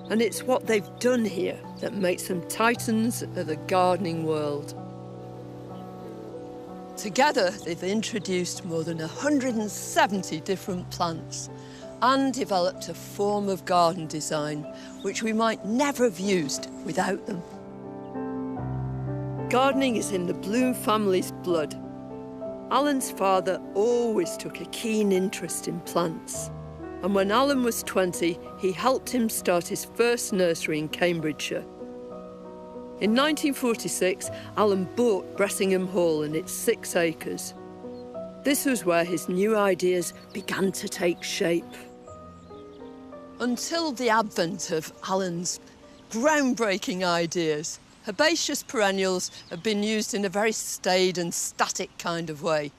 And it's what they've done here that makes them titans of the gardening world. Together, they've introduced more than 170 different plants and developed a form of garden design which we might never have used without them. Gardening is in the Bloom family's blood. Alan's father always took a keen interest in plants. And when Alan was 20, he helped him start his first nursery in Cambridgeshire. In 1946, Alan bought Bressingham Hall and its 6 acres. This was where his new ideas began to take shape. Until the advent of Alan's groundbreaking ideas, herbaceous perennials had been used in a very staid and static kind of way.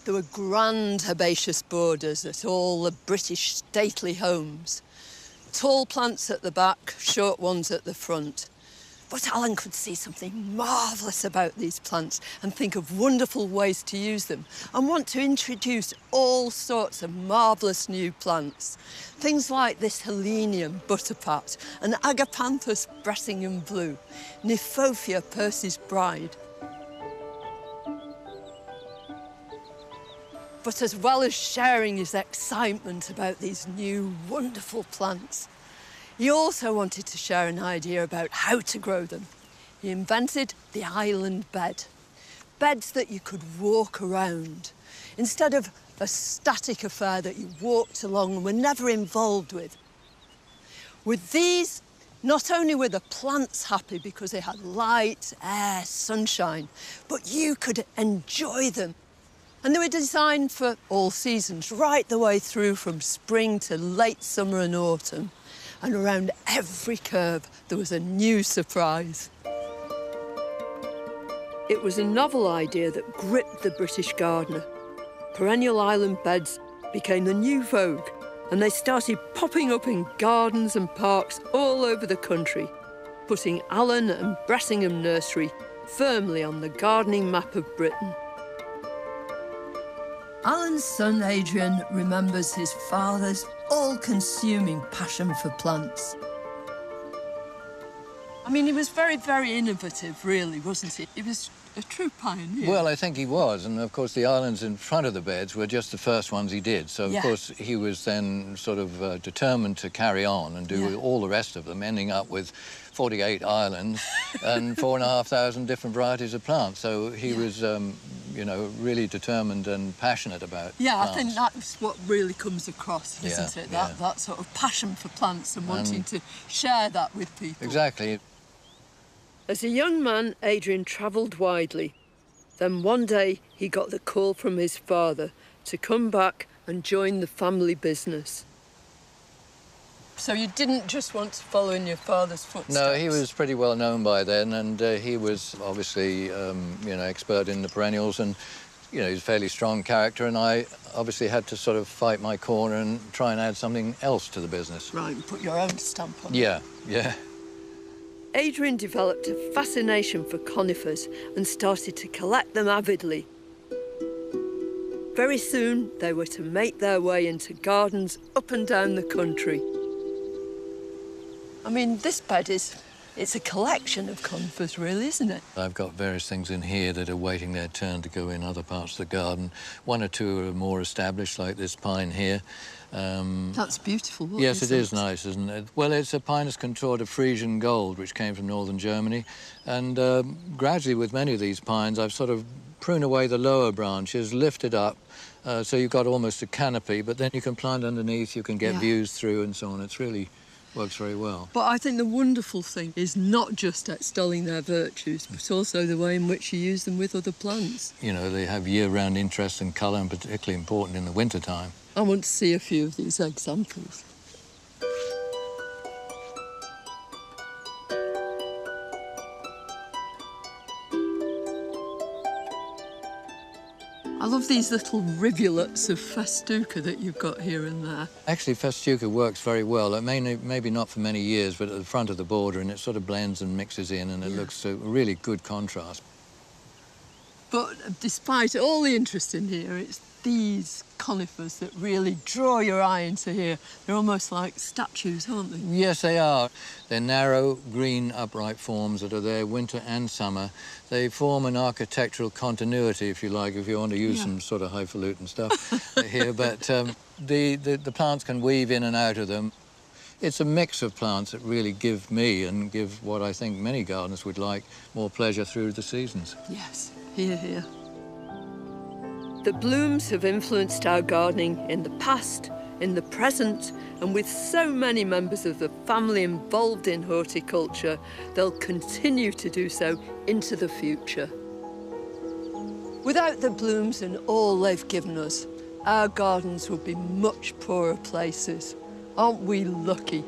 There were grand herbaceous borders at all the British stately homes. Tall plants at the back, short ones at the front. But Alan could see something marvellous about these plants and think of wonderful ways to use them and want to introduce all sorts of marvellous new plants. Things like this Helenium butterpat and Agapanthus Bressingham blue, Nymphophia Percy's bride. But as well as sharing his excitement about these new wonderful plants, he also wanted to share an idea about how to grow them. He invented the island bed. Beds that you could walk around, instead of a static affair that you walked along and were never involved with. With these, not only were the plants happy because they had light, air, sunshine, but you could enjoy them. And they were designed for all seasons, right the way through from spring to late summer and autumn. And around every curve, there was a new surprise. It was a novel idea that gripped the British gardener. Perennial island beds became the new vogue, and they started popping up in gardens and parks all over the country, putting Alan and Bressingham Nursery firmly on the gardening map of Britain. Alan's son, Adrian, remembers his father's all-consuming passion for plants. I mean, he was very, very innovative, really, wasn't he? He was a true pioneer. Well, I think he was, and of course the islands in front of the beds were just the first ones he did. So, of course, he was then sort of determined to carry on and do all the rest of them, ending up with 48 islands and 4,500 different varieties of plants. So he was, you know, really determined and passionate about plants. I think that's what really comes across, isn't it? That sort of passion for plants and wanting to share that with people. Exactly. As a young man, Adrian travelled widely. Then one day he got the call from his father to come back and join the family business. So you didn't just want to follow in your father's footsteps? No, he was pretty well known by then, and he was obviously, you know, expert in the perennials, and, you know, he's a fairly strong character, and I obviously had to sort of fight my corner and try and add something else to the business. Right, and put your own stamp on it. Yeah. Adrian developed a fascination for conifers and started to collect them avidly. Very soon, they were to make their way into gardens up and down the country. I mean, this bed it's a collection of conifers, really, isn't it? I've got various things in here that are waiting their turn to go in other parts of the garden. One or two are more established, like this pine here. That's beautiful. Yes, it is nice, isn't it? Well, it's a Pinus contorta Frisian gold, which came from northern Germany. And gradually, with many of these pines, I've sort of pruned away the lower branches, lifted up, so you've got almost a canopy, but then you can plant underneath, you can get views through and so on. It's really works very well. But I think the wonderful thing is not just extolling their virtues, but also the way in which you use them with other plants. You know, they have year-round interest and colour, and particularly important in the winter-time. I want to see a few of these examples. I love these little rivulets of festuca that you've got here and there. Actually, festuca works very well. It maybe not for many years, but at the front of the border, and it sort of blends and mixes in, and it looks a really good contrast. I love these little rivulets of festuca that you've got here and there. Actually, festuca works very well. It may not for many years, but at the front of the border, and it sort of blends and mixes in, and it looks a really good contrast. It But despite all the interest in here, it's these conifers that really draw your eye into here. They're almost like statues, aren't they? Yes, they are. They're narrow, green, upright forms that are there winter and summer. They form an architectural continuity, if you like, if you want to use some sort of highfalutin stuff here. But the plants can weave in and out of them. It's a mix of plants that really give me, and give what I think many gardeners would like, more pleasure through the seasons. Yes, here. The blooms have influenced our gardening in the past, in the present, and with so many members of the family involved in horticulture, they'll continue to do so into the future. Without the blooms and all they've given us, our gardens would be much poorer places. Aren't we lucky?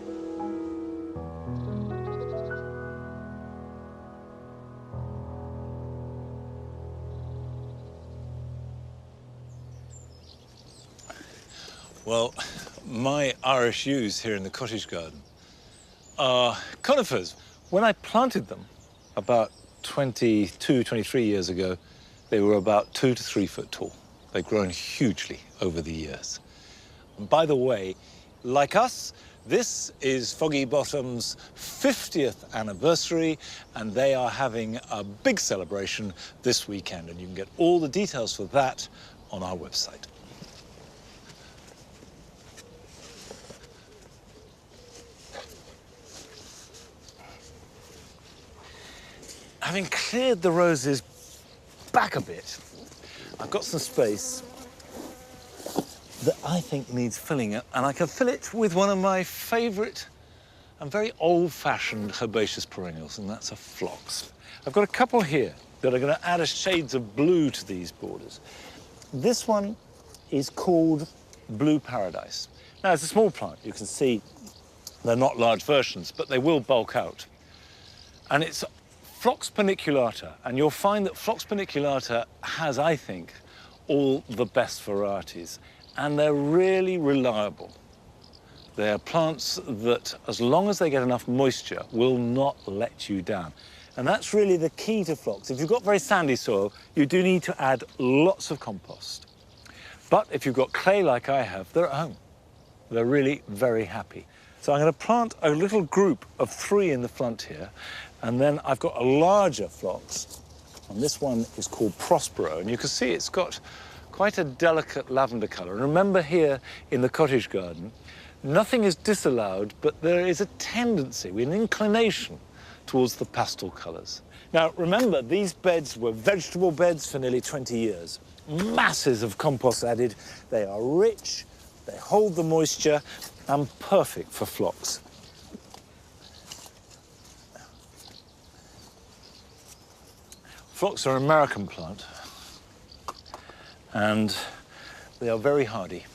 Well, my RSUs here in the cottage garden are conifers. When I planted them about 22, 23 years ago, they were about 2 to 3 foot tall. They've grown hugely over the years. And by the way, like us, this is Foggy Bottom's 50th anniversary, and they are having a big celebration this weekend, and you can get all the details for that on our website. Having cleared the roses back a bit, I've got some space that I think needs filling, and I can fill it with one of my favourite and very old-fashioned herbaceous perennials, and that's a phlox. I've got a couple here that are going to add a shades of blue to these borders. This one is called Blue Paradise. Now, it's a small plant. You can see they're not large versions, but they will bulk out. And it's Phlox paniculata, and you'll find that Phlox paniculata has, I think, all the best varieties, and they're really reliable. They're plants that, as long as they get enough moisture, will not let you down. And that's really the key to phlox. If you've got very sandy soil, you do need to add lots of compost. But if you've got clay like I have, they're at home. They're really very happy. So I'm going to plant a little group of 3 in the front here, and then I've got a larger phlox, and this one is called Prospero, and you can see it's got quite a delicate lavender colour. And remember, here in the cottage garden, nothing is disallowed, but there is a tendency, an inclination towards the pastel colours. Now, remember, these beds were vegetable beds for nearly 20 years. Masses of compost added. They are rich, they hold the moisture, and perfect for phlox. Phlox are an American plant, and they are very hardy.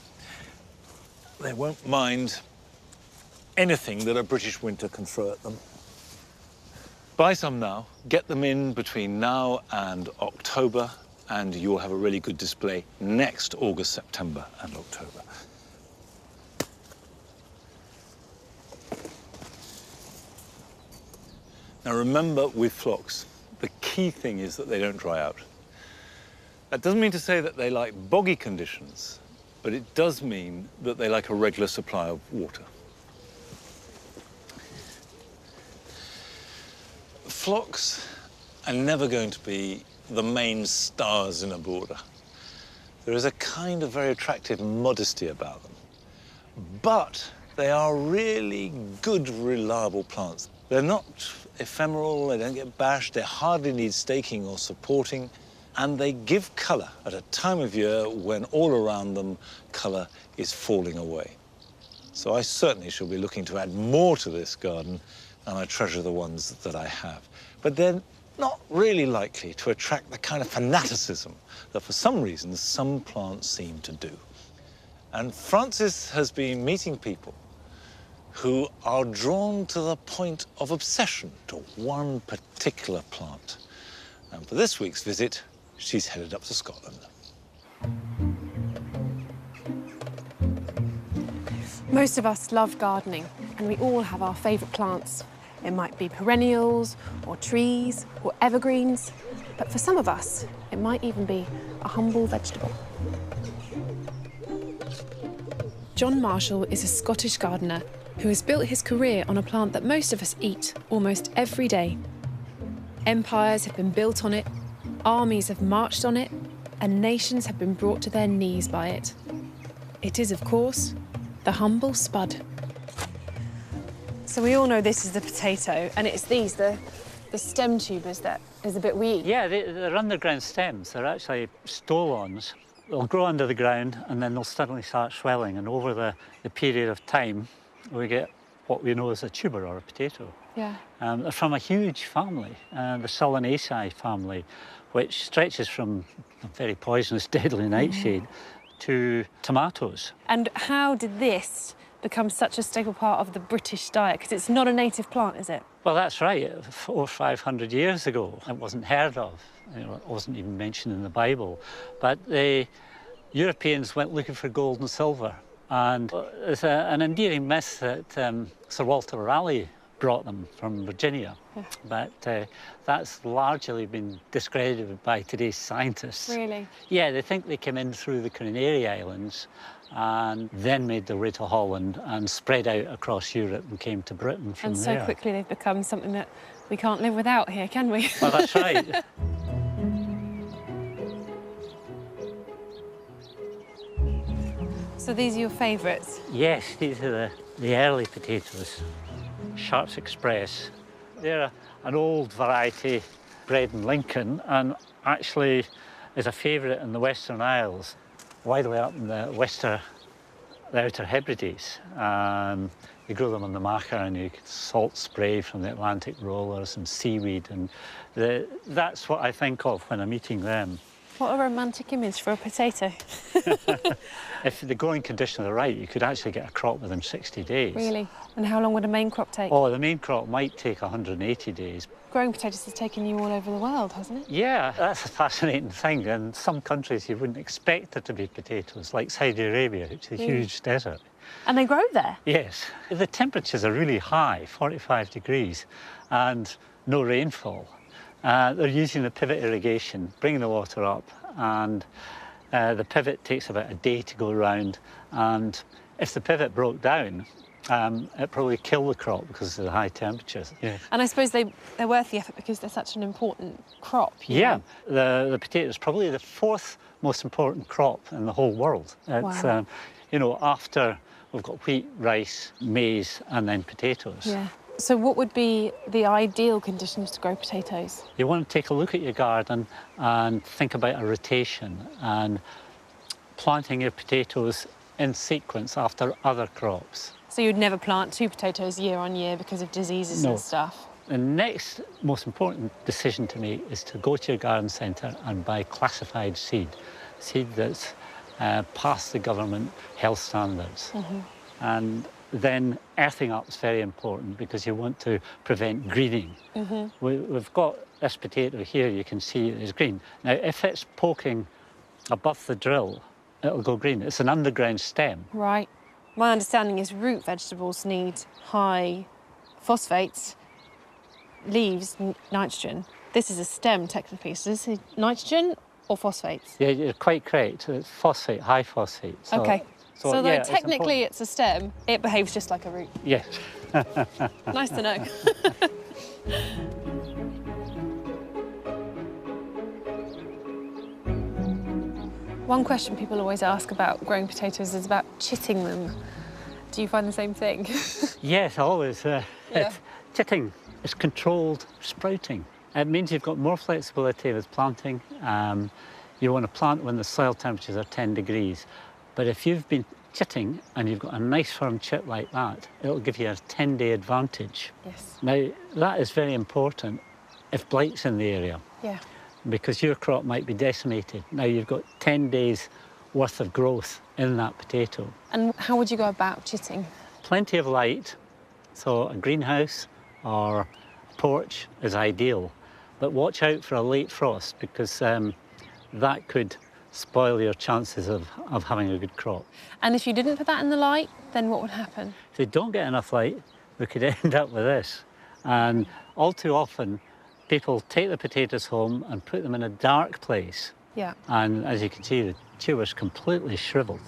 They won't mind anything that a British winter can throw at them. Buy some now, get them in between now and October, and you'll have a really good display next August, September, and October. Now remember, with phlox, the key thing is that they don't dry out. That doesn't mean to say that they like boggy conditions, but it does mean that they like a regular supply of water. Phlox are never going to be the main stars in a border. There is a kind of very attractive modesty about them. But they are really good, reliable plants. They're not ephemeral, they don't get bashed, they hardly need staking or supporting, and they give colour at a time of year when all around them colour is falling away. So I certainly shall be looking to add more to this garden, and I treasure the ones that I have. But they're not really likely to attract the kind of fanaticism that for some reason some plants seem to do. And Francis has been meeting people who are drawn to the point of obsession to one particular plant. And for this week's visit, she's headed up to Scotland. Most of us love gardening, and we all have our favourite plants. It might be perennials, or trees, or evergreens. But for some of us, it might even be a humble vegetable. John Marshall is a Scottish gardener who has built his career on a plant that most of us eat almost every day. Empires have been built on it, armies have marched on it, and nations have been brought to their knees by it. It is, of course, the humble spud. So we all know this is the potato, and it's these, the stem tubers that is the bit we eat. Yeah, they're underground stems. They're actually stolons. They'll grow under the ground and then they'll suddenly start swelling, and over the period of time we get what we know as a tuber or a potato. Yeah. They're from a huge family, the Solanaceae family, which stretches from a very poisonous, deadly nightshade to tomatoes. And how did this become such a staple part of the British diet? Because it's not a native plant, is it? Well, that's right. 400 or 500 years ago, it wasn't heard of. You know, it wasn't even mentioned in the Bible. But the Europeans went looking for gold and silver. And there's an endearing myth that Sir Walter Raleigh brought them from Virginia. Yeah. But that's largely been discredited by today's scientists. Really? Yeah, they think they came in through the Canary Islands and then made their way to Holland and spread out across Europe and came to Britain from there. And so quickly they've become something that we can't live without here, can we? Well, that's right. So these are your favourites? Yes, these are the early potatoes, Sharps Express. They're an old variety bred in Lincoln and actually is a favourite in the Western Isles, widely up in the Outer Hebrides. You grow them on the Macha and you get salt spray from the Atlantic rollers and seaweed, and that's what I think of when I'm eating them. What a romantic image for a potato. If the growing conditions are right, you could actually get a crop within 60 days. Really? And how long would a main crop take? Oh, the main crop might take 180 days. Growing potatoes has taken you all over the world, hasn't it? Yeah, that's a fascinating thing. In some countries, you wouldn't expect there to be potatoes, like Saudi Arabia, which is a huge desert. And they grow there? Yes. The temperatures are really high, 45 degrees, and no rainfall. They're using the pivot irrigation, bringing the water up, and the pivot takes about a day to go around. And if the pivot broke down, it'd probably kill the crop because of the high temperatures. Yeah. And I suppose they're worth the effort because they're such an important crop. Yeah, the potato is probably the fourth most important crop in the whole world. It's, wow. You know, after we've got wheat, rice, maize, and then potatoes. Yeah. So what would be the ideal conditions to grow potatoes? You want to take a look at your garden and think about a rotation and planting your potatoes in sequence after other crops. So you'd never plant 2 potatoes year on year because of diseases and stuff? The next most important decision to make is to go to your garden centre and buy classified seed that's past the government health standards. And then earthing up is very important because you want to prevent greening. We've got this potato here, you can see it is green. Now, if it's poking above the drill, it'll go green. It's an underground stem. Right. My understanding is root vegetables need high phosphates, leaves, nitrogen. This is a stem, technically. So this is nitrogen or phosphates? Yeah, you're quite correct. It's phosphate, high phosphate. So, OK. So though yeah, technically it's a stem, it behaves just like a root. Yes. Nice to know. One question people always ask about growing potatoes is about chitting them. Do you find the same thing? Yes, always. Chitting is controlled sprouting. It means you've got more flexibility with planting. You want to plant when the soil temperatures are 10 degrees. But if you've been chitting and you've got a nice firm chit like that, it'll give you a 10-day advantage. Yes. Now, that is very important if blight's in the area. Yeah. Because your crop might be decimated. Now, you've got 10 days worth of growth in that potato. And how would you go about chitting? Plenty of light, so a greenhouse or a porch is ideal. But watch out for a late frost because that could spoil your chances of having a good crop. And if you didn't put that in the light, then what would happen? If they don't get enough light, we could end up with this. And all too often, people take the potatoes home and put them in a dark place. Yeah. And as you can see, the tuber's completely shriveled.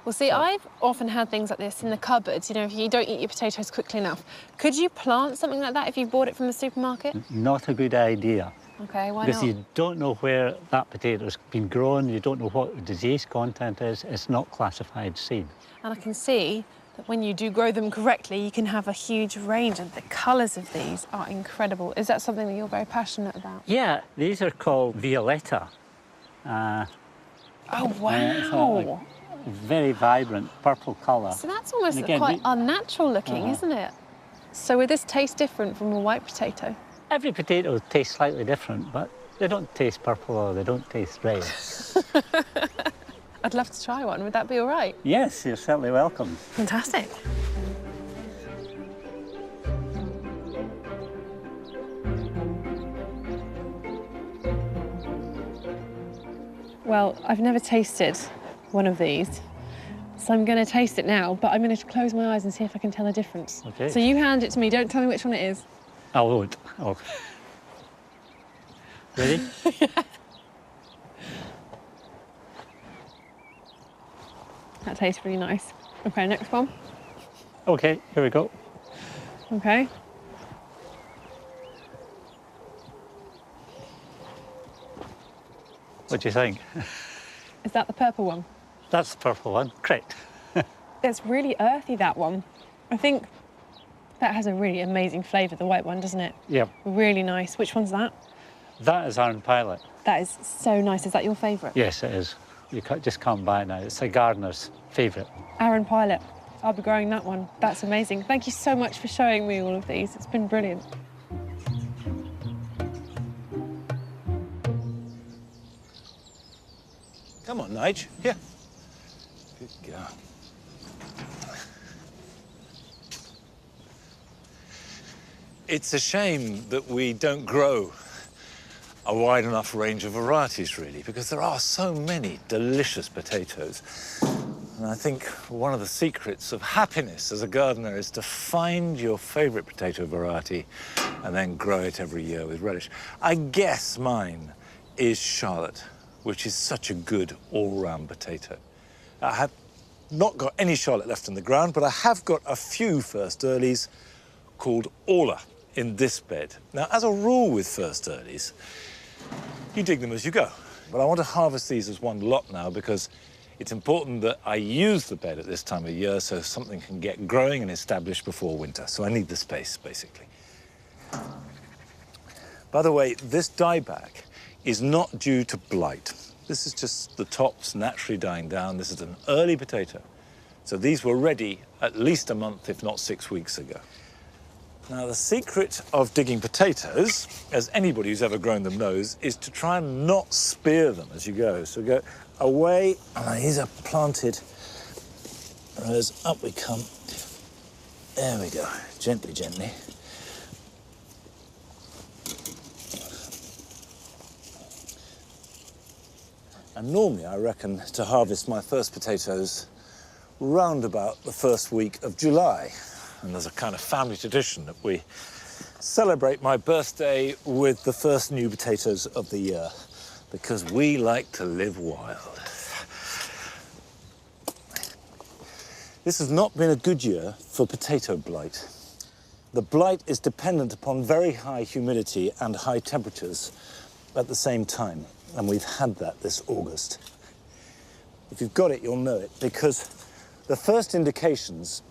Well, see, I've often had things like this in the cupboards. You know, if you don't eat your potatoes quickly enough, could you plant something like that if you bought it from the supermarket? Not a good idea. Okay, why Because not? you don't know where that potato's been grown, you don't know what the disease content is, it's not classified seed. And I can see that when you do grow them correctly, you can have a huge range, and the colours of these are incredible. Is that something that you're very passionate about? Yeah, these are called violetta. Oh, It's wow. a very vibrant purple colour. So that's almost And again, quite unnatural looking, isn't it? So would this taste different from a white potato? Every potato tastes slightly different, but they don't taste purple or they don't taste red. I'd love to try one. Would that be all right? Yes, you're certainly welcome. Fantastic. Well, I've never tasted one of these, so I'm going to taste it now, but I'm going to close my eyes and see if I can tell the difference. Okay. So you hand it to me, don't tell me which one it is. I won't. Oh. Ready? That tastes really nice. Okay, next one. Okay, here we go. Okay. What do you think? Is that the purple one? That's the purple one. Correct. It's really earthy, that one. I think that has a really amazing flavour, the white one, doesn't it? Yep. Really nice. Which one's that? That is Iron Pilot. That is so nice. Is that your favourite? Yes, it is. You just can't buy it now. It's a gardener's favourite. Aaron Pilot. I'll be growing that one. That's amazing. Thank you so much for showing me all of these. It's been brilliant. Come on, Nige. Here. Good girl. It's a shame that we don't grow a wide enough range of varieties, really, because there are so many delicious potatoes. And I think one of the secrets of happiness as a gardener is to find your favourite potato variety and then grow it every year with relish. I guess mine is Charlotte, which is such a good all-round potato. I have not got any Charlotte left in the ground, but I have got a few first earlies called Orla in this bed. Now, as a rule with first earlies, you dig them as you go. But I want to harvest these as one lot now because it's important that I use the bed at this time of year so something can get growing and established before winter. So I need the space, basically. By the way, this dieback is not due to blight. This is just the tops naturally dying down. This is an early potato. So these were ready at least a month, if not 6 weeks ago. Now, the secret of digging potatoes, as anybody who's ever grown them knows, is to try and not spear them as you go. So go away, and these are planted, and as up we come. There we go, gently, gently. And normally I reckon to harvest my first potatoes round about the first week of July. And there's a kind of family tradition that we celebrate my birthday with the first new potatoes of the year, because we like to live wild. This has not been a good year for potato blight. The blight is dependent upon very high humidity and high temperatures at the same time, and we've had that this August. If you've got it, you'll know it, because the first indications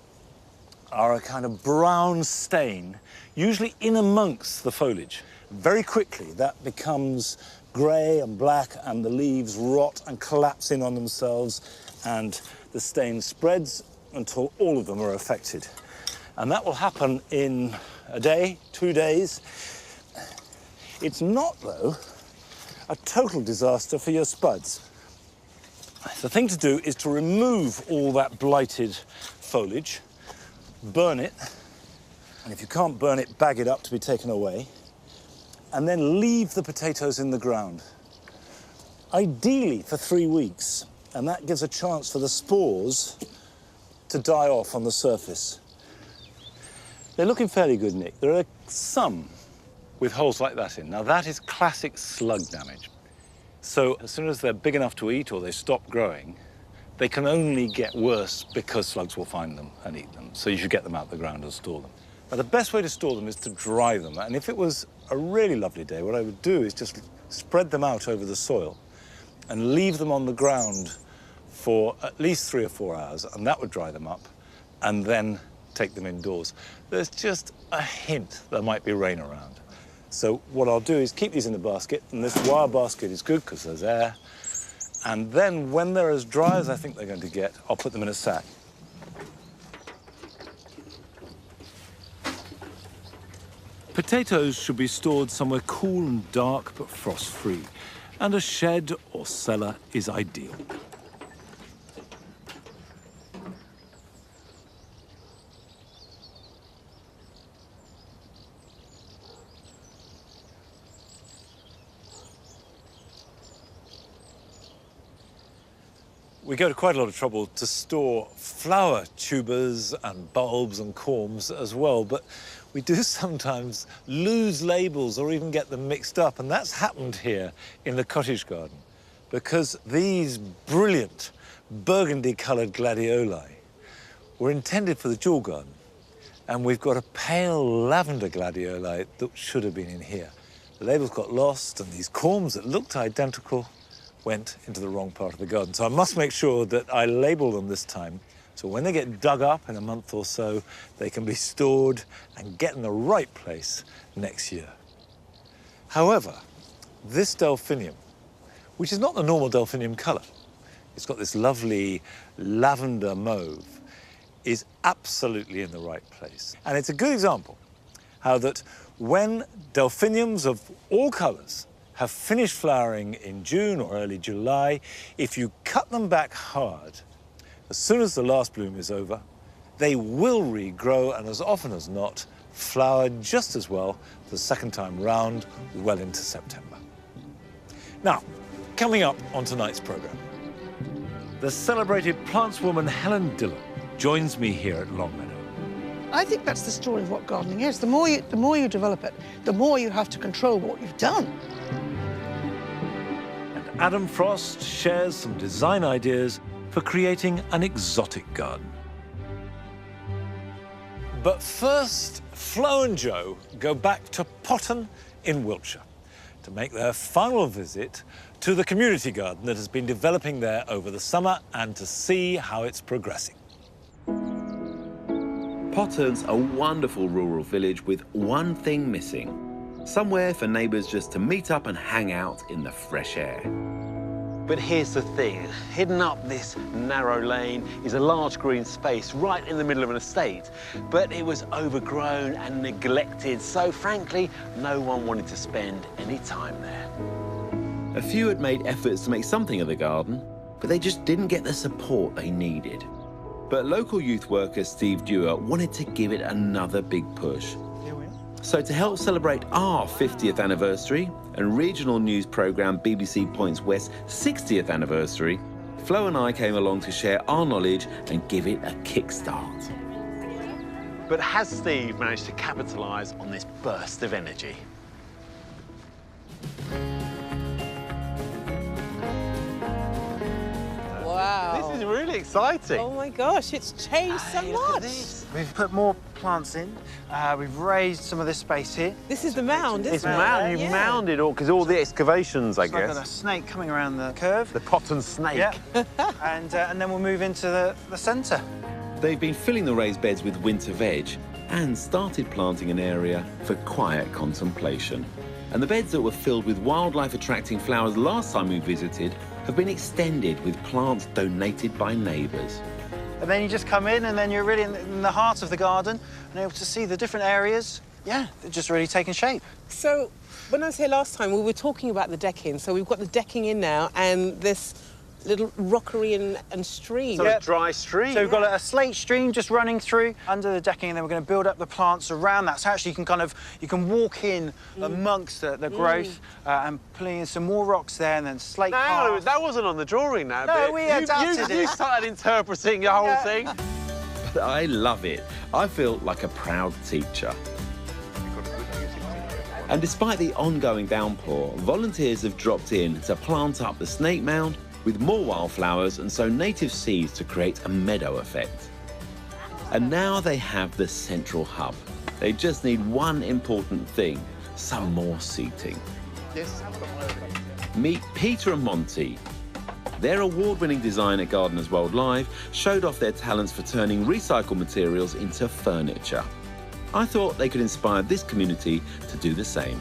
are a kind of brown stain, usually in amongst the foliage. Very quickly, that becomes grey and black, and the leaves rot and collapse in on themselves, and the stain spreads until all of them are affected. And that will happen in a day, 2 days. It's not, though, a total disaster for your spuds. The thing to do is to remove all that blighted foliage, burn it, and if you can't burn it, bag it up to be taken away, and then leave the potatoes in the ground. Ideally for 3 weeks, and that gives a chance for the spores to die off on the surface. They're looking fairly good, Nick. There are some with holes like that in. Now, that is classic slug damage. So as soon as they're big enough to eat or they stop growing, they can only get worse because slugs will find them and eat them. So you should get them out of the ground and store them. Now, the best way to store them is to dry them. And if it was a really lovely day, what I would do is just spread them out over the soil and leave them on the ground for at least 3 or 4 hours, and that would dry them up, and then take them indoors. There's just a hint there might be rain around. So what I'll do is keep these in the basket, and this wire basket is good because there's air. And then when they're as dry as I think they're going to get, I'll put them in a sack. Potatoes should be stored somewhere cool and dark but frost-free, and a shed or cellar is ideal. We go to quite a lot of trouble to store flower tubers and bulbs and corms as well, but we do sometimes lose labels or even get them mixed up, and that's happened here in the cottage garden because these brilliant burgundy-coloured gladioli were intended for the jewel garden, and we've got a pale lavender gladioli that should have been in here. The labels got lost, and these corms that looked identical went into the wrong part of the garden. So I must make sure that I label them this time, so when they get dug up in a month or so, they can be stored and get in the right place next year. However, this delphinium, which is not the normal delphinium colour, it's got this lovely lavender mauve, is absolutely in the right place. And it's a good example how that when delphiniums of all colours have finished flowering in June or early July, if you cut them back hard, as soon as the last bloom is over, they will regrow and as often as not, flower just as well the second time round, well into September. Now, coming up on tonight's programme, the celebrated plantswoman Helen Dillon joins me here at Longmeadow. I think that's the story of what gardening is. The more you develop it, the more you have to control what you've done. Adam Frost shares some design ideas for creating an exotic garden. But first, Flo and Joe go back to Potton in Wiltshire to make their final visit to the community garden that has been developing there over the summer and to see how it's progressing. Potton's a wonderful rural village with one thing missing. Somewhere for neighbours just to meet up and hang out in the fresh air. But here's the thing, hidden up this narrow lane is a large green space right in the middle of an estate. But it was overgrown and neglected, so frankly, no one wanted to spend any time there. A few had made efforts to make something of the garden, but they just didn't get the support they needed. But local youth worker Steve Dewar wanted to give it another big push. So to help celebrate our 50th anniversary and regional news programme BBC Points West's 60th anniversary, Flo and I came along to share our knowledge and give it a kickstart. But has Steve managed to capitalise on this burst of energy? Wow. This is really exciting. Oh my gosh, it's changed so much. We've put more plants in. We've raised some of this space here. This is the mound, isn't It's it? mound, you've mounded all, because all the excavations, I It's like guess. a snake coming around the curve. The Potton snake. Yeah. and then we'll move into the centre. They've been filling the raised beds with winter veg and started planting an area for quiet contemplation. And the beds that were filled with wildlife-attracting flowers last time we visited have been extended with plants donated by neighbours. And then you just come in and then you're really in the heart of the garden and able to see the different areas. Yeah, they're just really taking shape. So, when I was here last time, we were talking about the decking. So we've got the decking in now and this little rockery and stream. So a dry stream. So we've got a slate stream just running through under the decking, and then we're going to build up the plants around that. So actually you can walk in amongst the growth and pulling in some more rocks there and then slate paths. That wasn't on the drawing now. No, we adapted it. You started interpreting the whole thing. but I love it. I feel like a proud teacher. And despite the ongoing downpour, volunteers have dropped in to plant up the snake mound with more wildflowers and sow native seeds to create a meadow effect. And now they have the central hub. They just need one important thing, some more seating. Meet Peter and Monty. Their award-winning designer Gardeners World Live showed off their talents for turning recycled materials into furniture. I thought they could inspire this community to do the same.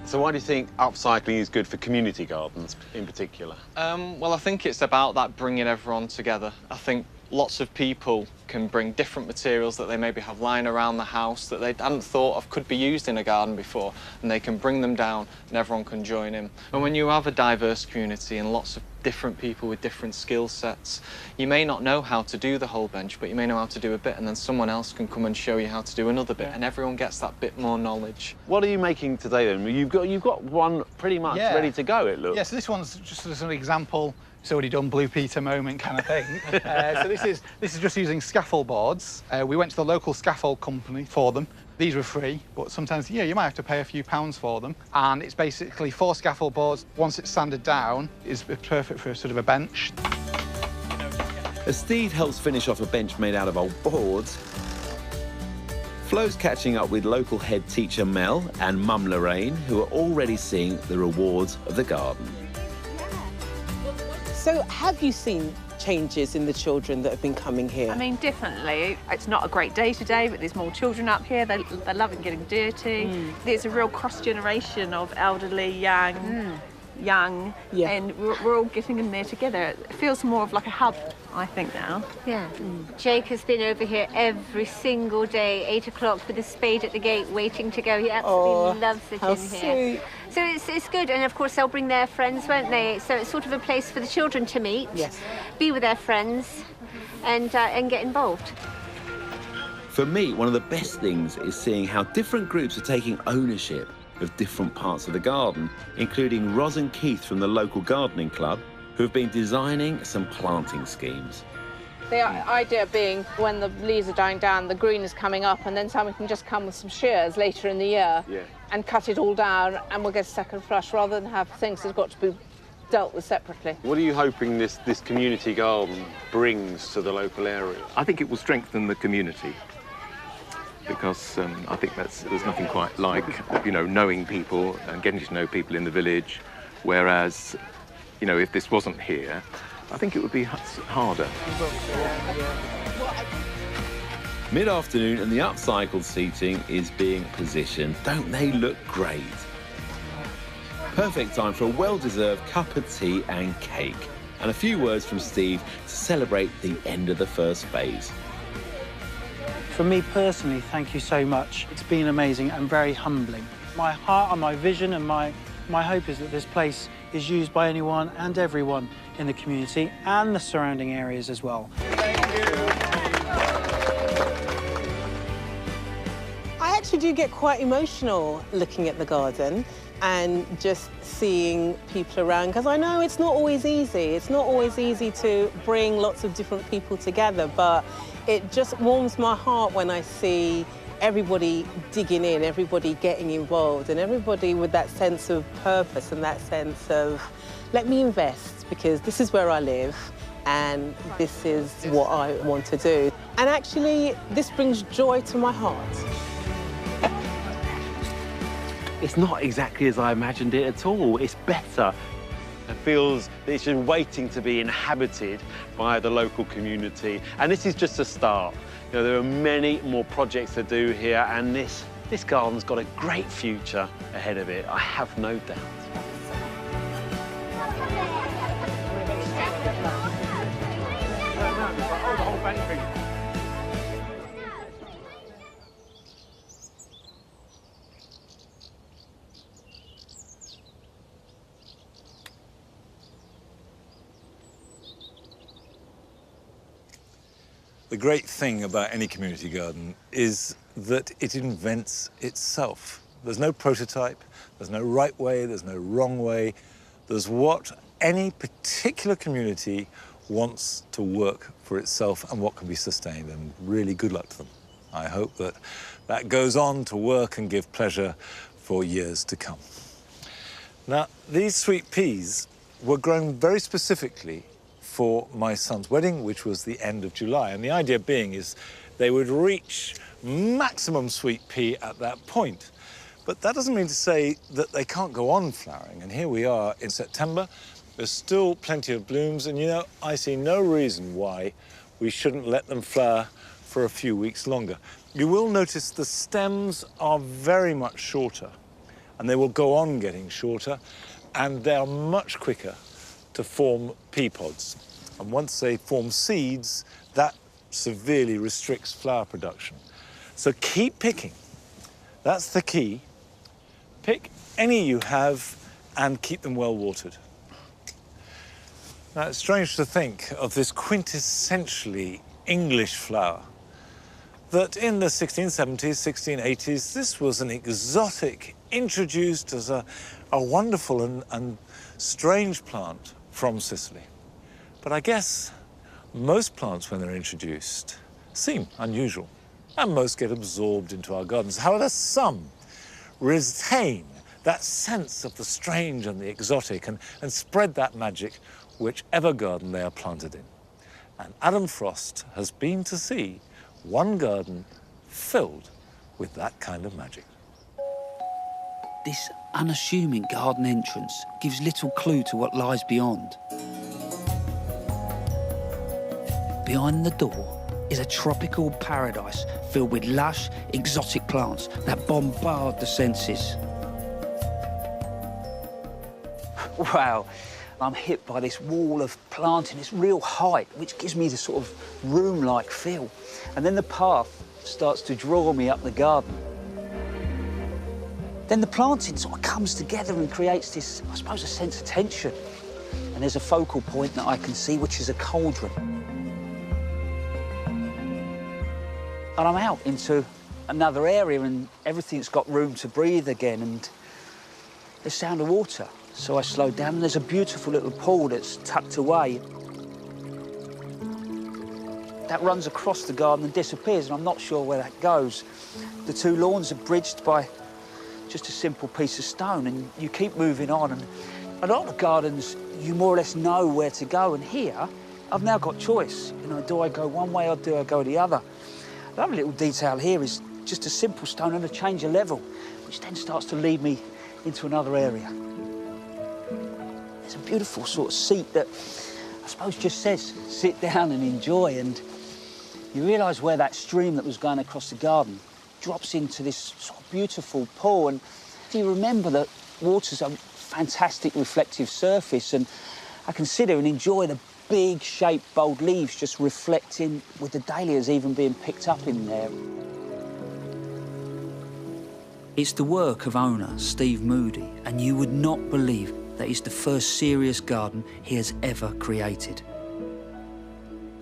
So why do you think upcycling is good for community gardens in particular? Well, I think it's about that bringing everyone together. I think lots of people can bring different materials that they maybe have lying around the house that they hadn't thought of could be used in a garden before, and they can bring them down and everyone can join in. And when you have a diverse community and lots of different people with different skill sets, you may not know how to do the whole bench, but you may know how to do a bit, and then someone else can come and show you how to do another bit, and everyone gets that bit more knowledge. What are you making today then? You've got one pretty much ready to go, it looks. Yeah, so this one's just as an example. It's already done, Blue Peter moment kind of thing. So this is just using scaffold boards. We went to the local scaffold company for them. These were free, but sometimes, yeah, you might have to pay a few pounds for them. And it's basically 4 scaffold boards. Once it's sanded down, it's perfect for sort of a bench. As Steve helps finish off a bench made out of old boards, Flo's catching up with local head teacher Mel and Mum Lorraine, who are already seeing the rewards of the garden. So have you seen changes in the children that have been coming here? I mean, definitely. It's not a great day today, but there's more children up here. They're loving getting dirty. There's a real cross-generation of elderly, young, and we're all getting in there together. It feels more of like a hub, I think, now. Yeah. Jake has been over here every single day, 8 o'clock with a spade at the gate, waiting to go. He absolutely loves it in here. Sweet. So it's good, and of course they'll bring their friends, won't they? So it's sort of a place for the children to meet, be with their friends, and get involved. For me, one of the best things is seeing how different groups are taking ownership of different parts of the garden, including Roz and Keith from the local gardening club, who have been designing some planting schemes. The idea being when the leaves are dying down, the green is coming up, and then someone can just come with some shears later in the year and cut it all down, and we'll get a second flush, rather than have things that have got to be dealt with separately. What are you hoping this community garden brings to the local area? I think it will strengthen the community, because I think there's nothing quite like, you know, knowing people and getting to know people in the village, whereas, you know, if this wasn't here, I think it would be harder. Mid-afternoon and the upcycled seating is being positioned. Don't they look great? Perfect time for a well-deserved cup of tea and cake. And a few words from Steve to celebrate the end of the first phase. For me personally, thank you so much. It's been amazing and very humbling. My heart and my vision and my hope is that this place is used by anyone and everyone in the community and the surrounding areas as well. I actually do get quite emotional looking at the garden and just seeing people around, because I know it's not always easy. It's not always easy to bring lots of different people together, but it just warms my heart when I see everybody digging in, everybody getting involved, and everybody with that sense of purpose and that sense of, let me invest, because this is where I live and this is what I want to do. And actually, this brings joy to my heart. It's not exactly as I imagined it at all. It's better. It feels that it's just waiting to be inhabited by the local community. And this is just a start. You know, there are many more projects to do here, and this garden's got a great future ahead of it, I have no doubt. The great thing about any community garden is that it invents itself. There's no prototype, there's no right way, there's no wrong way. There's what any particular community wants to work for itself and what can be sustained, and really good luck to them. I hope that that goes on to work and give pleasure for years to come. Now, these sweet peas were grown very specifically for my son's wedding, which was the end of July. And the idea being is they would reach maximum sweet pea at that point. But that doesn't mean to say that they can't go on flowering. And here we are in September. There's still plenty of blooms. And, you know, I see no reason why we shouldn't let them flower for a few weeks longer. You will notice the stems are very much shorter, and they will go on getting shorter, and they are much quicker to form pea pods. And once they form seeds, that severely restricts flower production. So keep picking. That's the key. Pick any you have and keep them well watered. Now, it's strange to think of this quintessentially English flower, that in the 1670s, 1680s, this was an exotic, introduced as a wonderful and strange plant from Sicily. But I guess most plants, when they're introduced, seem unusual, and most get absorbed into our gardens. However, some retain that sense of the strange and the exotic and spread that magic whichever garden they are planted in. And Adam Frost has been to see one garden filled with that kind of magic. This unassuming garden entrance gives little clue to what lies beyond. Behind the door is a tropical paradise filled with lush, exotic plants that bombard the senses. Wow, I'm hit by this wall of planting, this real height, which gives me this sort of room-like feel. And then the path starts to draw me up the garden. Then the planting sort of comes together and creates this, I suppose, a sense of tension. And there's a focal point that I can see, which is a cauldron. And I'm out into another area and everything's got room to breathe again, and the sound of water. So I slow down and there's a beautiful little pool that's tucked away. That runs across the garden and disappears, and I'm not sure where that goes. The two lawns are bridged by just a simple piece of stone, and you keep moving on. And a lot of gardens, you more or less know where to go, and here, I've now got choice. You know, do I go one way or do I go the other? Another little detail here is just a simple stone and a change of level, which then starts to lead me into another area. There's a beautiful sort of seat that I suppose just says, sit down and enjoy, and you realise where that stream that was going across the garden drops into this sort of beautiful pool. And you remember that water's a fantastic reflective surface, and I can sit here and enjoy the big shaped bold leaves just reflecting with the dahlias even being picked up in there. It's the work of owner Steve Moody, and you would not believe that it's the first serious garden he has ever created.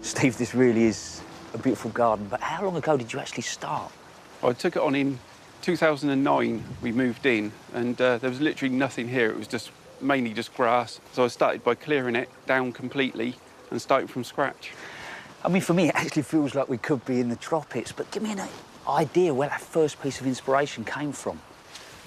Steve, this really is a beautiful garden, but how long ago did you actually start? I took it on in 2009. We moved in, and there was literally nothing here. It was just mainly just grass. So I started by clearing it down completely and starting from scratch. I mean, for me, it actually feels like we could be in the tropics, but give me an idea where that first piece of inspiration came from.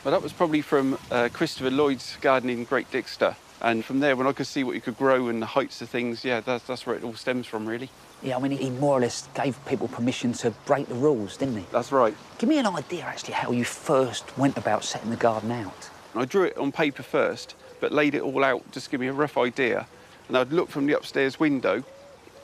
Well, that was probably from Christopher Lloyd's garden in Great Dixter. And from there, when I could see what you could grow and the heights of things, yeah, that's where it all stems from, really. Yeah, I mean, he more or less gave people permission to break the rules, didn't he? That's right. Give me an idea, actually, how you first went about setting the garden out. I drew it on paper first, but laid it all out just to give me a rough idea. And I'd look from the upstairs window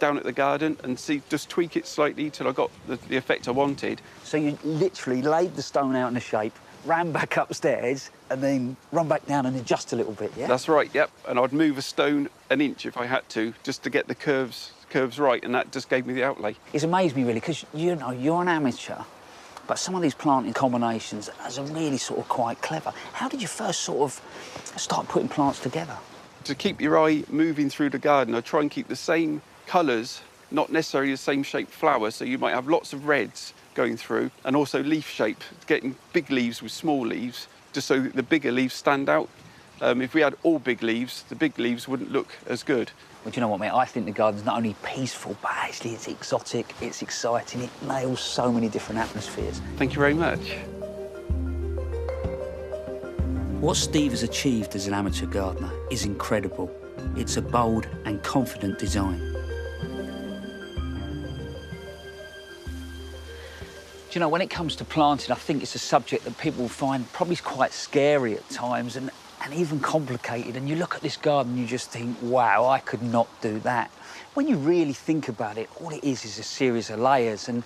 down at the garden and see, just tweak it slightly till I got the effect I wanted. So you literally laid the stone out in a shape, ran back upstairs, and then run back down and adjust a little bit, yeah? That's right, yep. And I'd move a stone an inch if I had to, just to get the curves right, and that just gave me the outlay. It's amazed me, really, because, you know, you're an amateur, but some of these planting combinations are really sort of quite clever. How did you first sort of start putting plants together? To keep your eye moving through the garden, I try and keep the same colours, not necessarily the same shaped flowers, so you might have lots of reds going through, and also leaf shape, getting big leaves with small leaves, just so the bigger leaves stand out. If we had all big leaves, the big leaves wouldn't look as good. Well, do you know what, mate? I think the garden's not only peaceful, but actually it's exotic, it's exciting, it nails so many different atmospheres. Thank you very much. What Steve has achieved as an amateur gardener is incredible. It's a bold and confident design. Do you know, when it comes to planting, I think it's a subject that people find probably quite scary at times and even complicated. And you look at this garden, you just think, wow, I could not do that. When you really think about it, all it is a series of layers. And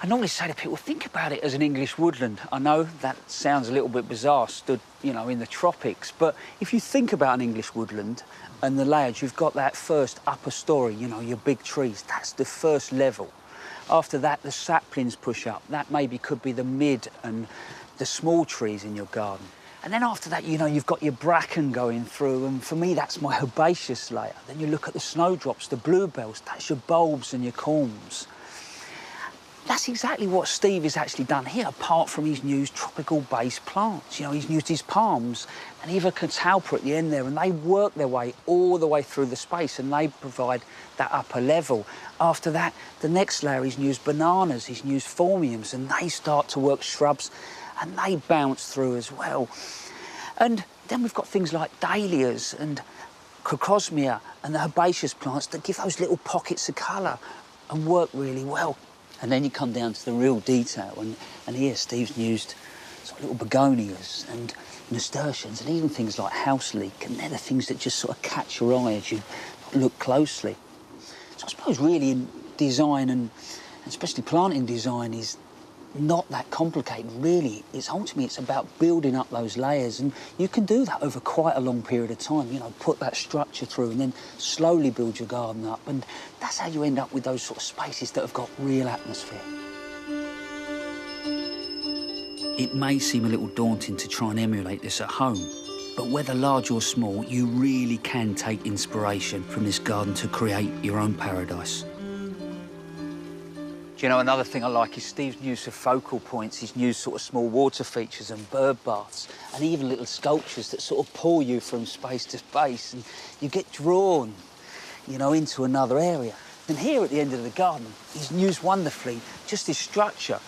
I normally say to people, think about it as an English woodland. I know that sounds a little bit bizarre, stood, you know, in the tropics, but if you think about an English woodland and the layers, you've got that first upper story, you know, your big trees, that's the first level. After that, the saplings push up. That maybe could be the mid and the small trees in your garden. And then after that, you know, you've got your bracken going through, and for me, that's my herbaceous layer. Then you look at the snowdrops, the bluebells, that's your bulbs and your corms. That's exactly what Steve has actually done here, apart from he's used tropical-based plants. You know, he's used his palms and even catalpa at the end there, and they work their way all the way through the space, and they provide that upper level. After that, the next layer, he's used bananas, he's used phormiums, and they start to work shrubs, and they bounce through as well. And then we've got things like dahlias and crocosmia and the herbaceous plants that give those little pockets of colour and work really well. And then you come down to the real detail, and here Steve's used sort of little begonias and nasturtiums and even things like house leek, and they're the things that just sort of catch your eye as you look closely. So I suppose really in design, and especially planting design, is not that complicated, really. Ultimately it's about building up those layers, and you can do that over quite a long period of time, you know, put that structure through and then slowly build your garden up, and that's how you end up with those sort of spaces that have got real atmosphere. It may seem a little daunting to try and emulate this at home, but whether large or small, you really can take inspiration from this garden to create your own paradise. You know, another thing I like is Steve's use of focal points. He's used sort of small water features and bird baths and even little sculptures that sort of pull you from space to space, and you get drawn, you know, into another area. And here at the end of the garden, he's used wonderfully just this structure,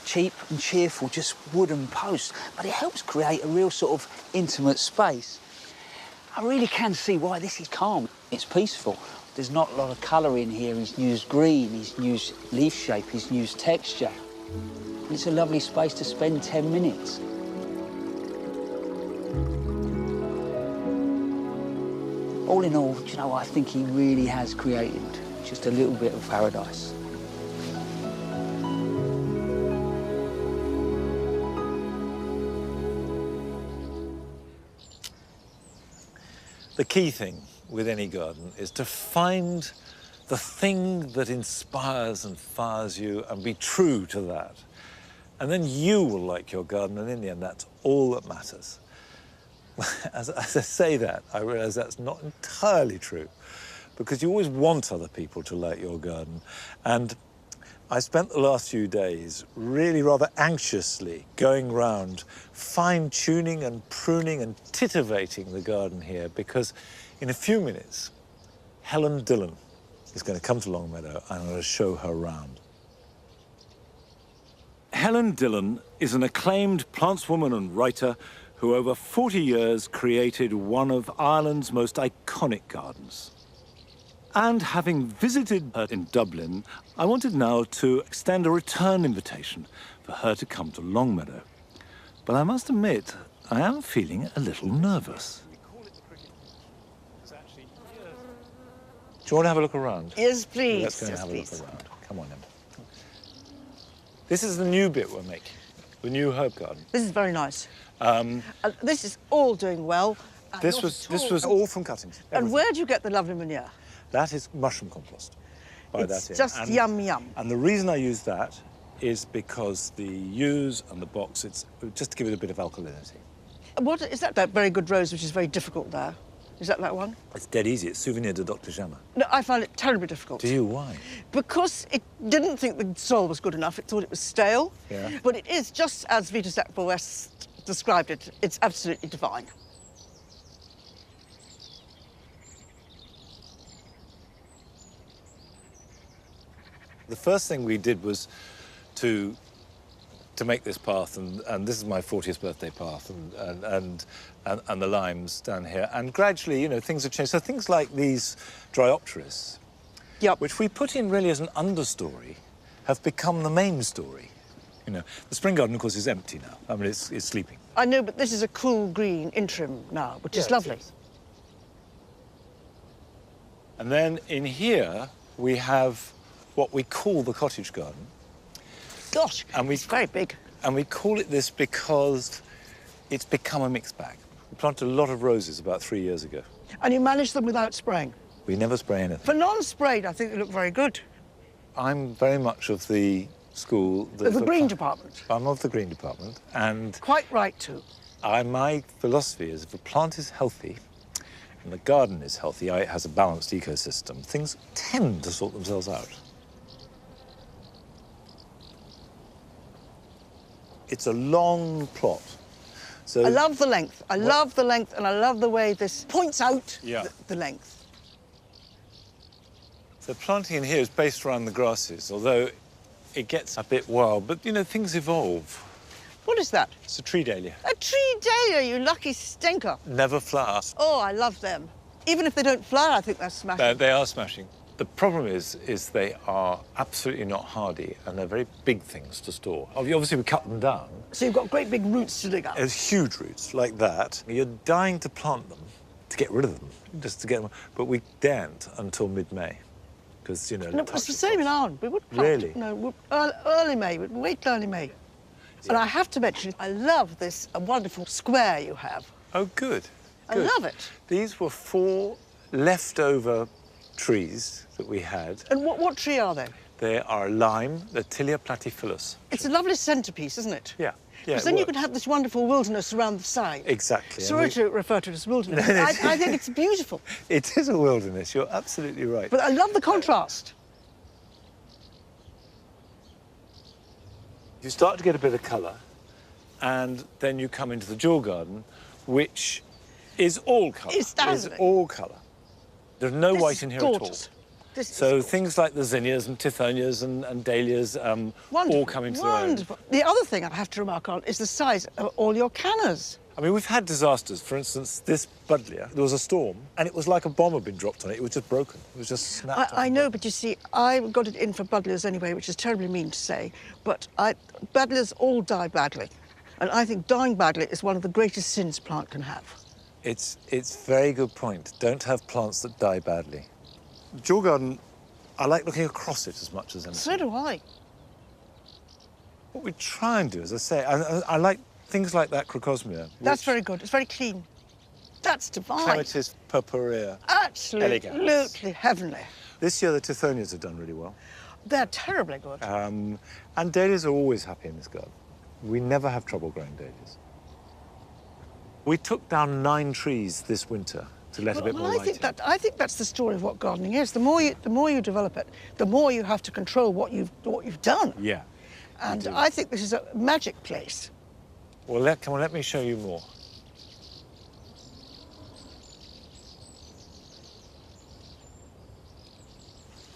cheap and cheerful, just wooden posts, but it helps create a real sort of intimate space. I really can see why this is calm. It's peaceful. There's not a lot of colour in here. He's used green, he's used leaf shape, he's used texture. And it's a lovely space to spend 10 minutes. All in all, you know, I think he really has created just a little bit of paradise. The key thing with any garden is to find the thing that inspires and fires you and be true to that. And then you will like your garden, and in the end, that's all that matters. As I say that, I realise that's not entirely true, because you always want other people to like your garden. And I spent the last few days really rather anxiously going round, fine-tuning and pruning and titivating the garden here, because in a few minutes, Helen Dillon is going to come to Longmeadow, and I'm going to show her around. Helen Dillon is an acclaimed plantswoman and writer who over 40 years created one of Ireland's most iconic gardens. And having visited her in Dublin, I wanted now to extend a return invitation for her to come to Longmeadow. But I must admit, I am feeling a little nervous. Do you want to have a look around? Yes, please. Let's go and yes, have please. a look around. Come on, Em. This is the new bit we're making, the new herb garden. This is very nice. This is all doing well. This was all from cuttings. And everything. where do you get the lovely manure? That is mushroom compost. It's just yum yum. And the reason I use that is because the ewes and the box, it's just to give it a bit of alkalinity. What is that very good rose, which is very difficult there? Is that one? It's dead easy. It's Souvenir de Dr. Gemma. No, I found it terribly difficult. Do you? Why? Because it didn't think the soil was good enough. It thought it was stale. Yeah. But it is just as Vita Sackville West described it. It's absolutely divine. The first thing we did was to make this path, and this is my 40th birthday path, and the limes down here. And gradually, you know, things have changed. So things like these Dryopteris, which we put in really as an understory, have become the main story. You know, the spring garden, of course, is empty now. I mean, it's sleeping. I know, but this is a cool green interim now, which is lovely. And then in here, we have what we call the cottage garden. Gosh, it's very big. And we call it this because it's become a mixed bag. We planted a lot of roses about 3 years ago. And you manage them without spraying? We never spray anything. For non-sprayed, I think they look very good. I'm very much of the school... The green department? I'm of the green department, and... Quite right, too. My philosophy is if a plant is healthy and the garden is healthy, it has a balanced ecosystem, things tend to sort themselves out. It's a long plot. So I love the length. I love the length, and I love the way this points out the length. So planting in here is based around the grasses, although it gets a bit wild. But, you know, things evolve. What is that? It's a tree dahlia. A tree dahlia, you lucky stinker. Never flowers. Oh, I love them. Even if they don't flower, I think they're smashing. They are smashing. The problem is they are absolutely not hardy, and they're very big things to store. Obviously, we cut them down. So you've got great big roots to dig up. There's huge roots like that. You're dying to plant them, to get rid of them, just to get them. But we daren't until mid-May, because, you know... No, it's the same in Arden. We would plant... Really? No, early May. We'd wait till early May. Yeah. And I have to mention, I love this wonderful square you have. Oh, good. I love it. These were 4 leftover trees that we had. And what tree are they? They are lime, the Tilia platyphilus. It's a lovely centrepiece, isn't it? Yeah. Because then you could have this wonderful wilderness around the side. Exactly. Sorry to refer to it as wilderness. I think it's beautiful. It is a wilderness, you're absolutely right. But I love the contrast. You start to get a bit of colour, and then you come into the jewel garden, which is all colour. It's dazzling. It's all colour. There's no white in here gorgeous. at all. So things like the zinnias and tithonias and dahlias all come into their own. Wonderful. The other thing I have to remark on is the size of all your cannas. I mean, we've had disasters. For instance, this buddleia, there was a storm, and it was like a bomb had been dropped on it. It was just broken. It was just snapped. I know, but you see, I got it in for buddleias anyway, which is terribly mean to say, but buddleias all die badly. And I think dying badly is one of the greatest sins a plant can have. It's a very good point. Don't have plants that die badly. Jewel garden, I like looking across it as much as anything. So do I. What we try and do, as I say, I like things like that crocosmia. That's very good. It's very clean. That's divine. Clematis purpurea. Absolutely heavenly. This year, the tithonias have done really well. They're terribly good. And dahlias are always happy in this garden. We never have trouble growing dahlias. We took down 9 trees this winter to let a bit more light in. I think that's the story of what gardening is. The more you develop it, the more you have to control what you've done. Yeah. And I think this is a magic place. Well, come on, let me show you more.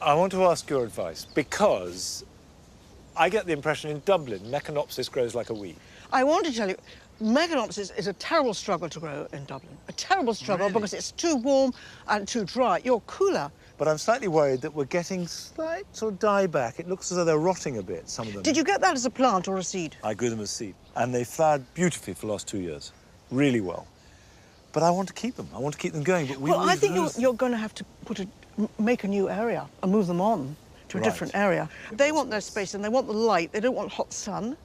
I want to ask your advice, because I get the impression in Dublin, Meconopsis grows like a weed. I want to tell you, Meconopsis is a terrible struggle to grow in Dublin. A terrible struggle, because it's too warm and too dry. You're cooler. But I'm slightly worried that we're getting slight sort of dieback. It looks as though they're rotting a bit, some of them. Did you get that as a plant or a seed? I grew them as seed. And they flowered beautifully for the last 2 years. Really well. But I want to keep them. I want to keep them going. But well, I think you're going to have to make a new area and move them on to a different area. They want their space and they want the light. They don't want hot sun.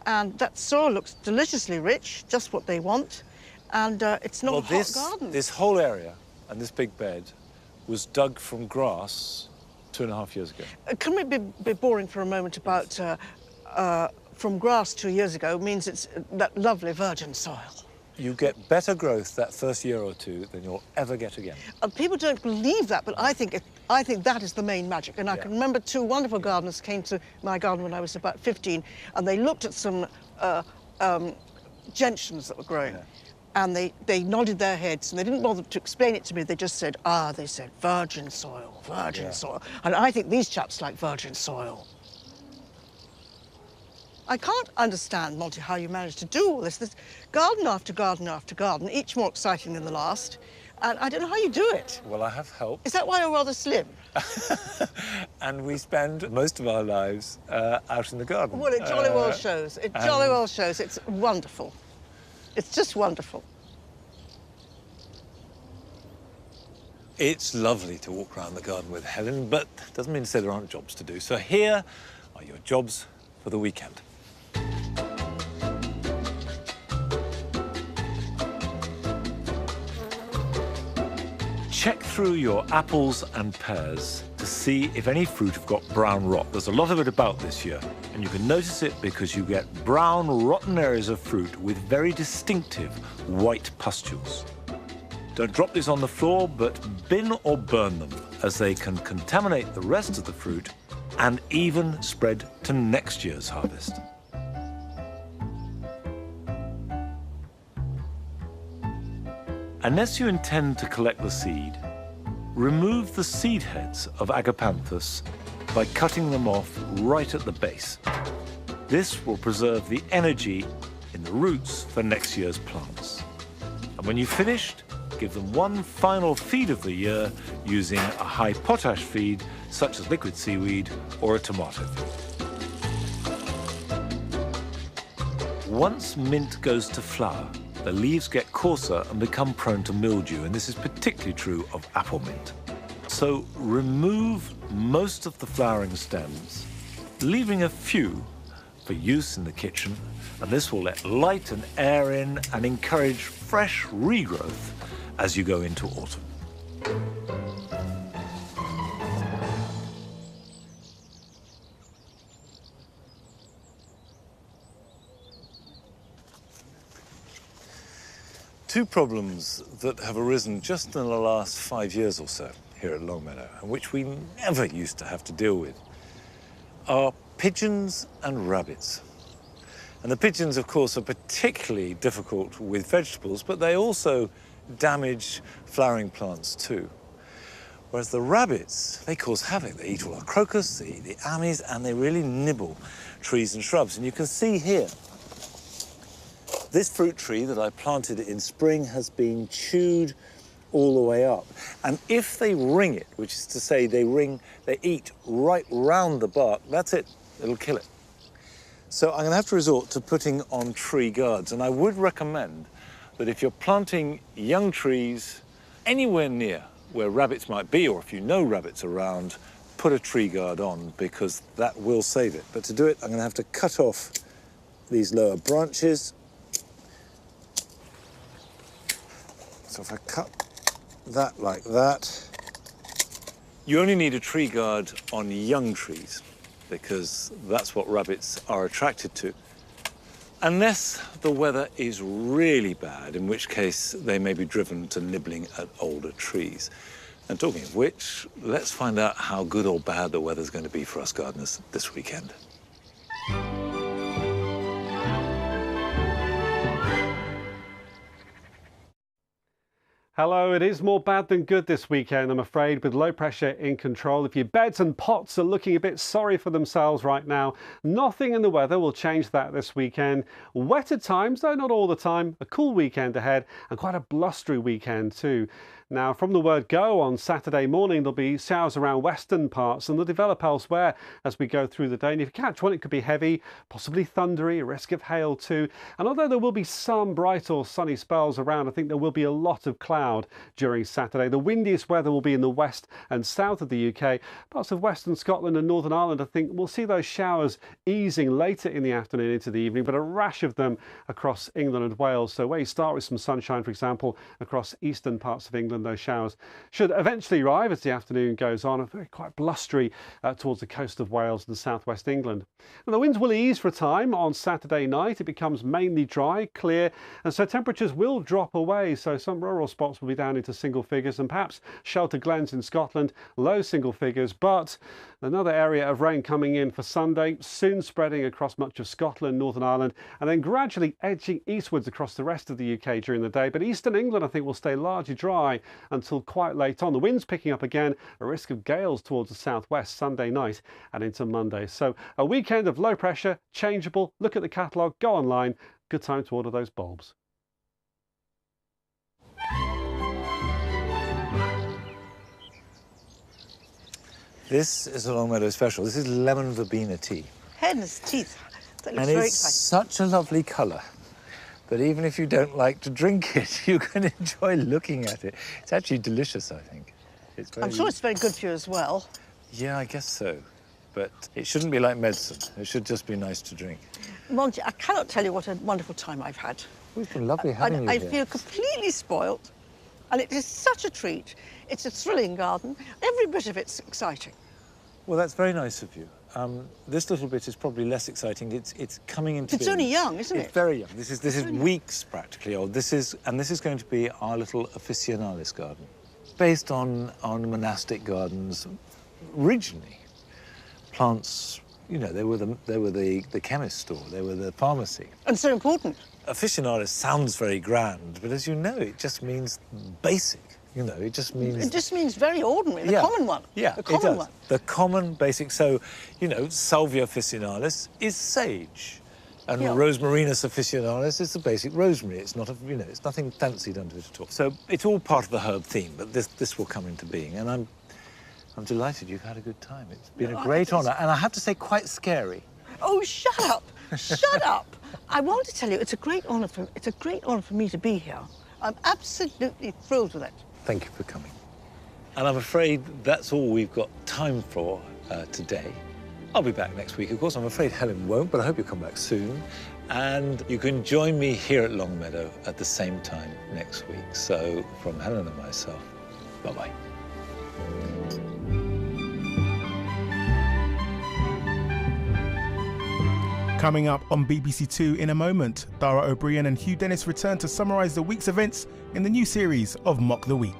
And that soil looks deliciously rich, just what they want. And it's not a hot garden. This whole area and this big bed was dug from grass 2.5 years ago. Can we be boring for a moment about from grass 2 years ago means it's that lovely virgin soil? You get better growth that first year or two than you'll ever get again. People don't believe that, but I think that is the main magic. And I can remember 2 wonderful gardeners came to my garden when I was about 15, and they looked at some gentians that were growing. And they nodded their heads, and they didn't bother to explain it to me. They just said, they said, virgin soil, virgin soil. And I think these chaps like virgin soil. I can't understand, Monty, how you managed to do all this. There's garden after garden after garden, each more exciting than the last. And I don't know how you do it. Well, I have help. Is that why you're rather slim? And we spend most of our lives out in the garden. Well, it jolly well shows. It jolly well shows. It's wonderful. It's just wonderful. It's lovely to walk around the garden with Helen, but doesn't mean to say there aren't jobs to do. So here are your jobs for the weekend. Check through your apples and pears to see if any fruit have got brown rot. There's a lot of it about this year, and you can notice it because you get brown, rotten areas of fruit with very distinctive white pustules. Don't drop these on the floor, but bin or burn them, as they can contaminate the rest of the fruit and even spread to next year's harvest. Unless you intend to collect the seed, remove the seed heads of Agapanthus by cutting them off right at the base. This will preserve the energy in the roots for next year's plants. And when you've finished, give them one final feed of the year using a high potash feed such as liquid seaweed or a tomato feed. Once mint goes to flower, the leaves get coarser and become prone to mildew, and this is particularly true of apple mint. So remove most of the flowering stems, leaving a few for use in the kitchen, and this will let light and air in and encourage fresh regrowth as you go into autumn. Two problems that have arisen just in the last 5 years or so here at Longmeadow, and which we never used to have to deal with, are pigeons and rabbits. And the pigeons, of course, are particularly difficult with vegetables, but they also damage flowering plants too. Whereas the rabbits, they cause havoc. They eat all our crocus, they eat the amis, and they really nibble trees and shrubs. And you can see here, this fruit tree that I planted in spring has been chewed all the way up. And if they ring it, which is to say they eat right round the bark, that's it, it'll kill it. So I'm gonna have to resort to putting on tree guards. And I would recommend that if you're planting young trees anywhere near where rabbits might be, or if you know rabbits around, put a tree guard on, because that will save it. But to do it, I'm gonna have to cut off these lower branches. So if I cut that like that, you only need a tree guard on young trees, because that's what rabbits are attracted to. Unless the weather is really bad, in which case they may be driven to nibbling at older trees. And talking of which, let's find out how good or bad the weather's going to be for us gardeners this weekend. Hello, it is more bad than good this weekend, I'm afraid, with low pressure in control. If your beds and pots are looking a bit sorry for themselves right now, nothing in the weather will change that this weekend. Wetter times, though not all the time, a cool weekend ahead, and quite a blustery weekend too. Now, from the word go on Saturday morning, there'll be showers around western parts and they'll develop elsewhere as we go through the day. And if you catch one, it could be heavy, possibly thundery, a risk of hail too. And although there will be some bright or sunny spells around, I think there will be a lot of cloud during Saturday. The windiest weather will be in the west and south of the UK. Parts of western Scotland and Northern Ireland, I think we'll see those showers easing later in the afternoon into the evening, but a rash of them across England and Wales. So where you start with some sunshine, for example, across eastern parts of England, those showers should eventually arrive as the afternoon goes on, and very quite blustery towards the coast of Wales and southwest England. And the winds will ease for a time on Saturday night. It becomes mainly dry, clear, and so temperatures will drop away. So some rural spots spots will be down into single figures, and perhaps Shelter Glens in Scotland, low single figures. But another area of rain coming in for Sunday, soon spreading across much of Scotland, Northern Ireland, and then gradually edging eastwards across the rest of the UK during the day. But eastern England, I think, will stay largely dry until quite late on. The wind's picking up again, a risk of gales towards the southwest Sunday night and into Monday. So a weekend of low pressure, changeable. Look at the catalogue, go online. Good time to order those bulbs. This is a Longmeadow special. This is lemon verbena tea. Hen's teeth. That looks And very it's exciting. such a lovely colour. But even if you don't like to drink it, you can enjoy looking at it. It's actually delicious, I think. It's very... I'm sure it's very good for you as well. Yeah, I guess so. But it shouldn't be like medicine. It should just be nice to drink. Monty, I cannot tell you what a wonderful time I've had. It's been lovely having you I here. feel completely spoilt, and it is such a treat. It's a thrilling garden. Every bit of it's exciting. Well, that's very nice of you. This little bit is probably less exciting. It's coming into It's being. only young, isn't it? It's very young. This is weeks practically old. This is going to be our little officinalis garden, based on monastic gardens. Originally, plants, you know, they were the chemist store. They were the pharmacy. And so important. Officinalis sounds very grand, but as you know, it just means basic. You know, it just means... It just means very ordinary, the common one. Yeah, the common one. The common basic. So, you know, Salvia officinalis is sage. And Rosmarinus officinalis is the basic rosemary. It's not, you know, it's nothing fancy done to it at all. So it's all part of the herb theme, but this will come into being. And I'm delighted you've had a good time. It's been a great honour, and I have to say, quite scary. Oh, shut up! Shut up! I want to tell you, it's a great honour for me to be here. I'm absolutely thrilled with it. Thank you for coming. And I'm afraid that's all we've got time for today. I'll be back next week, of course. I'm afraid Helen won't, but I hope you'll come back soon. And you can join me here at Longmeadow at the same time next week. So from Helen and myself, bye-bye. Coming up on BBC Two in a moment, Dara O'Brien and Hugh Dennis return to summarise the week's events in the new series of Mock the Week.